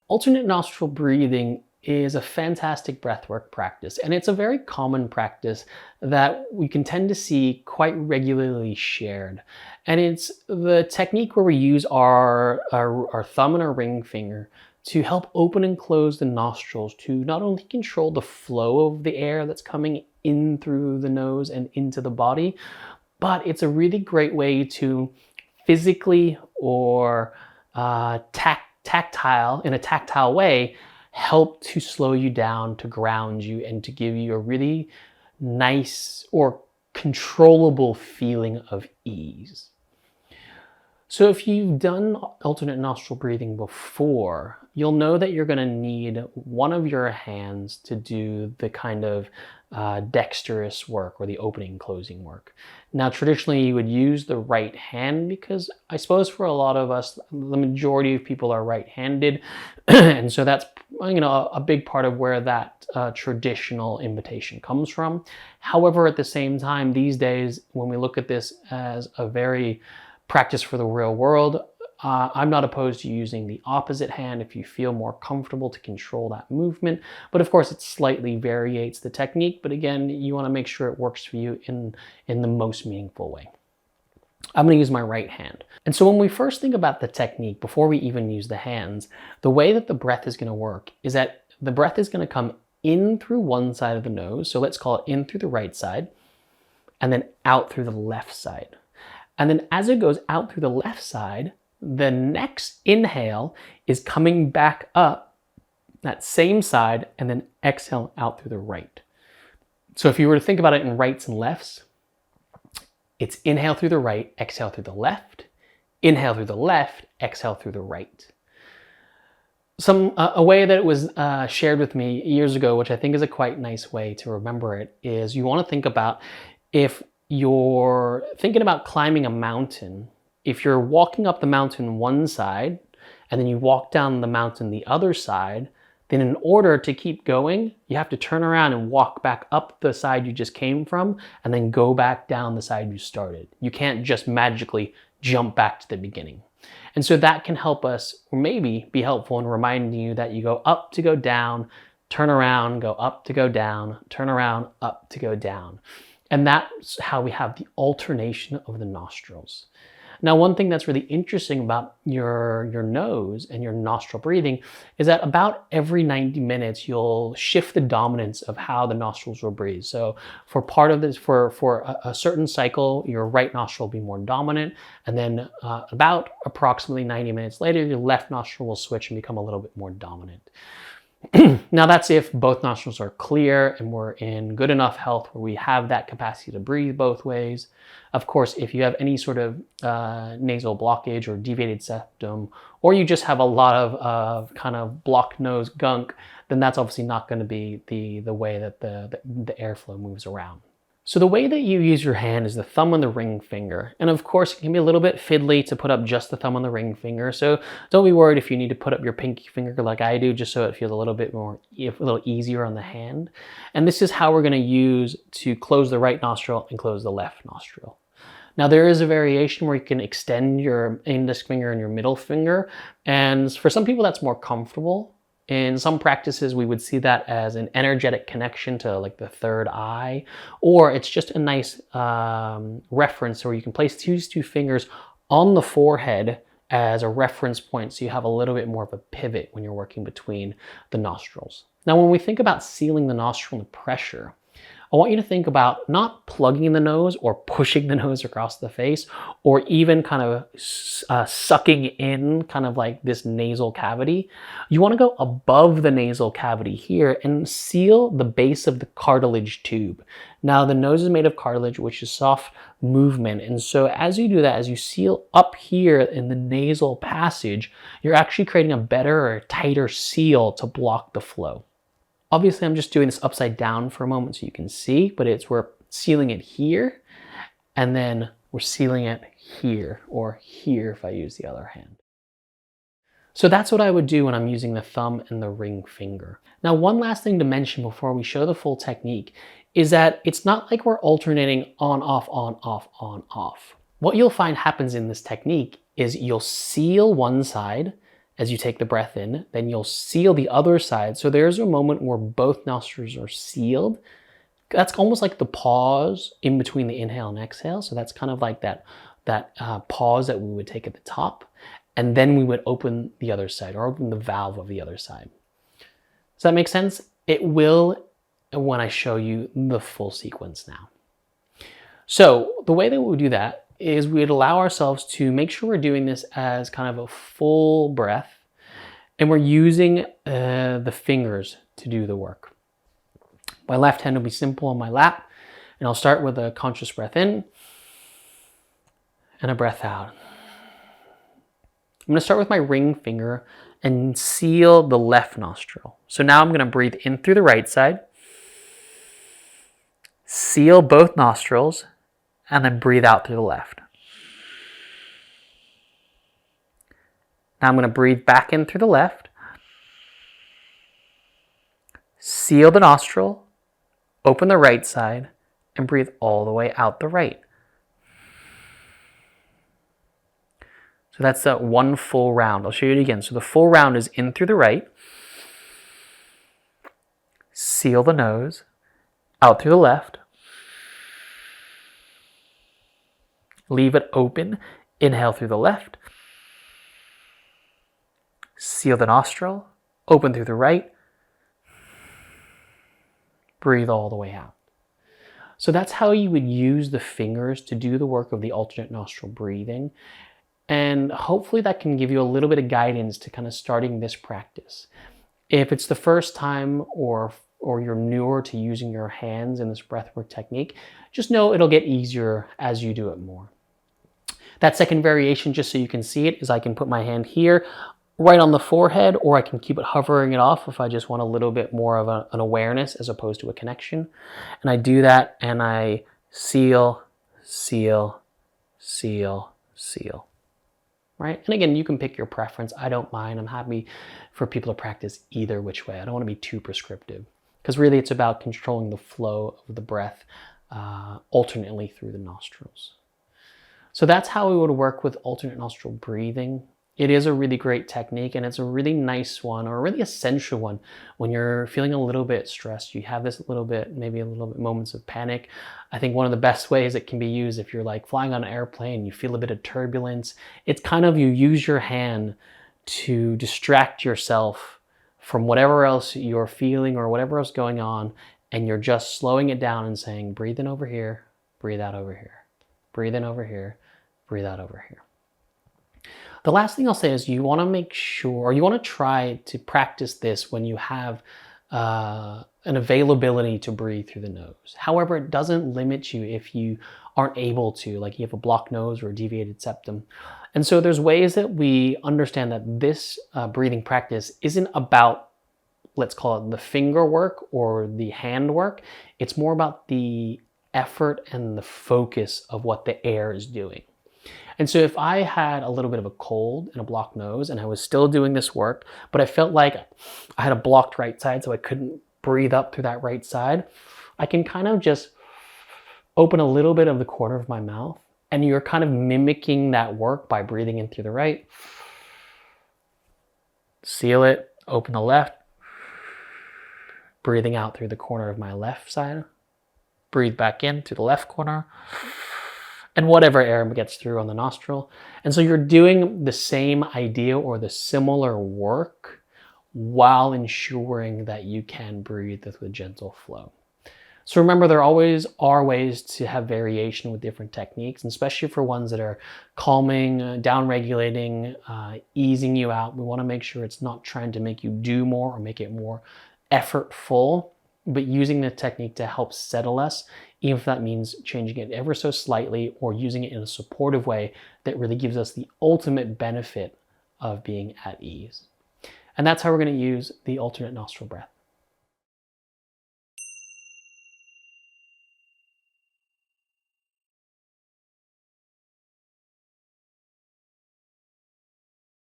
Alternate nostril breathing is a fantastic breathwork practice, and it's a very common practice that we can tend to see quite regularly shared. And it's the technique where we use our thumb and our ring finger to help open and close the nostrils to not only control the flow of the air that's coming in through the nose and into the body, but it's a really great way to physically or tactile, in a tactile way, help to slow you down, to ground you, and to give you a really nice or controllable feeling of ease. So if you've done alternate nostril breathing before, you'll know that you're going to need one of your hands to do the kind of dexterous work or the opening and closing work. Now, traditionally, you would use the right hand because I suppose for a lot of us, the majority of people are right-handed. And so that's a big part of where that traditional invitation comes from. However, at the same time, these days, when we look at this as a very practice for the real world, I'm not opposed to using the opposite hand if you feel more comfortable to control that movement. But of course, it slightly variates the technique. But again, you want to make sure it works for you in the most meaningful way. I'm going to use my right hand. And so when we first think about the technique, before we even use the hands, the way that the breath is going to work is that the breath is going to come in through one side of the nose. So let's call it in through the right side, and then out through the left side. And then as it goes out through the left side, the next inhale is coming back up that same side and then exhale out through the right. So if you were to think about it in rights and lefts, it's inhale through the right, exhale through the left, inhale through the left, exhale through the right. A way that it was shared with me years ago, which I think is a quite nice way to remember it, is you want to think about if you're thinking about climbing a mountain. If you're walking up the mountain one side and then you walk down the mountain the other side, then in order to keep going, you have to turn around and walk back up the side you just came from and then go back down the side you started. You can't just magically jump back to the beginning. And so that can help us, or maybe be helpful in reminding you that you go up to go down, turn around, go up to go down, turn around, up to go down. And that's how we have the alternation of the nostrils. Now, one thing that's really interesting about your nose and your nostril breathing is that about every 90 minutes, you'll shift the dominance of how the nostrils will breathe. So for part of this, for a certain cycle, your right nostril will be more dominant. And then about approximately 90 minutes later, your left nostril will switch and become a little bit more dominant. Now that's if both nostrils are clear and we're in good enough health where we have that capacity to breathe both ways. Of course, if you have any sort of nasal blockage or deviated septum, or you just have a lot of kind of blocked nose gunk, then that's obviously not going to be the way that the airflow moves around. So the way that you use your hand is the thumb and the ring finger. And of course, it can be a little bit fiddly to put up just the thumb and the ring finger. So don't be worried if you need to put up your pinky finger like I do, just so it feels a little easier on the hand. And this is how we're going to use to close the right nostril and close the left nostril. Now there is a variation where you can extend your index finger and your middle finger. And for some people that's more comfortable. In some practices, we would see that as an energetic connection to like the third eye, or it's just a nice reference where you can place these two fingers on the forehead as a reference point so you have a little bit more of a pivot when you're working between the nostrils. Now, when we think about sealing the nostril and the pressure, I want you to think about not plugging the nose or pushing the nose across the face, or even kind of sucking in kind of like this nasal cavity. You want to go above the nasal cavity here and seal the base of the cartilage tube. Now the nose is made of cartilage, which is soft movement. And so as you do that, as you seal up here in the nasal passage, you're actually creating a better or tighter seal to block the flow. Obviously, I'm just doing this upside down for a moment so you can see, but we're sealing it here, and then we're sealing it here, or here if I use the other hand. So that's what I would do when I'm using the thumb and the ring finger. Now, one last thing to mention before we show the full technique is that it's not like we're alternating on, off, on, off, on, off. What you'll find happens in this technique is you'll seal one side, as you take the breath in. Then you'll seal the other side. So there's a moment where both nostrils are sealed. That's almost like the pause in between the inhale and exhale. So that's kind of like that pause that we would take at the top. And then we would open the other side, or open the valve of the other side. Does that make sense? It will when I show you the full sequence now. So the way that we would do that is we would allow ourselves to make sure we're doing this as kind of a full breath, and we're using the fingers to do the work. My left hand will be simple on my lap, and I'll start with a conscious breath in and a breath out. I'm going to start with my ring finger and seal the left nostril. So now I'm going to breathe in through the right side, seal both nostrils, and then breathe out through the left. Now I'm going to breathe back in through the left, seal the nostril, open the right side, and breathe all the way out the right. So that's that one full round. I'll show you it again. So the full round is in through the right, seal the nose, out through the left, leave it open, inhale through the left, seal the nostril, open through the right, breathe all the way out. So that's how you would use the fingers to do the work of the alternate nostril breathing. And hopefully that can give you a little bit of guidance to kind of starting this practice. If it's the first time or you're newer to using your hands in this breathwork technique, just know it'll get easier as you do it more. That second variation, just so you can see it, is I can put my hand here right on the forehead, or I can keep it hovering it off if I just want a little bit more of an awareness as opposed to a connection. And I do that and I seal, seal, seal, seal. Right? And again, you can pick your preference. I don't mind. I'm happy for people to practice either which way. I don't want to be too prescriptive, because really it's about controlling the flow of the breath alternately through the nostrils. So that's how we would work with alternate nostril breathing. It is a really great technique, and it's a really nice one, or a really essential one, when you're feeling a little bit stressed. You have this maybe a little bit moments of panic. I think one of the best ways it can be used, if you're like flying on an airplane, you feel a bit of turbulence, it's kind of, you use your hand to distract yourself from whatever else you're feeling or whatever else going on, and you're just slowing it down and saying, breathe in over here, breathe out over here, breathe in over here, breathe out over here. The last thing I'll say is you want to make sure, or you want to try to practice this when you have an availability to breathe through the nose. However, it doesn't limit you if you aren't able to, like you have a blocked nose or a deviated septum. And so there's ways that we understand that this breathing practice isn't about, let's call it the finger work or the hand work. It's more about the effort and the focus of what the air is doing. And so if I had a little bit of a cold and a blocked nose and I was still doing this work, but I felt like I had a blocked right side so I couldn't breathe up through that right side, I can kind of just open a little bit of the corner of my mouth, and you're kind of mimicking that work by breathing in through the right, seal it, open the left, breathing out through the corner of my left side, breathe back in to the left corner, and whatever air gets through on the nostril. And so you're doing the same idea or the similar work while ensuring that you can breathe with a gentle flow. So remember, there always are ways to have variation with different techniques, and especially for ones that are calming, down-regulating, easing you out. We want to make sure it's not trying to make you do more or make it more effortful, but using the technique to help settle us, even if that means changing it ever so slightly or using it in a supportive way that really gives us the ultimate benefit of being at ease. And that's how we're going to use the alternate nostril breath.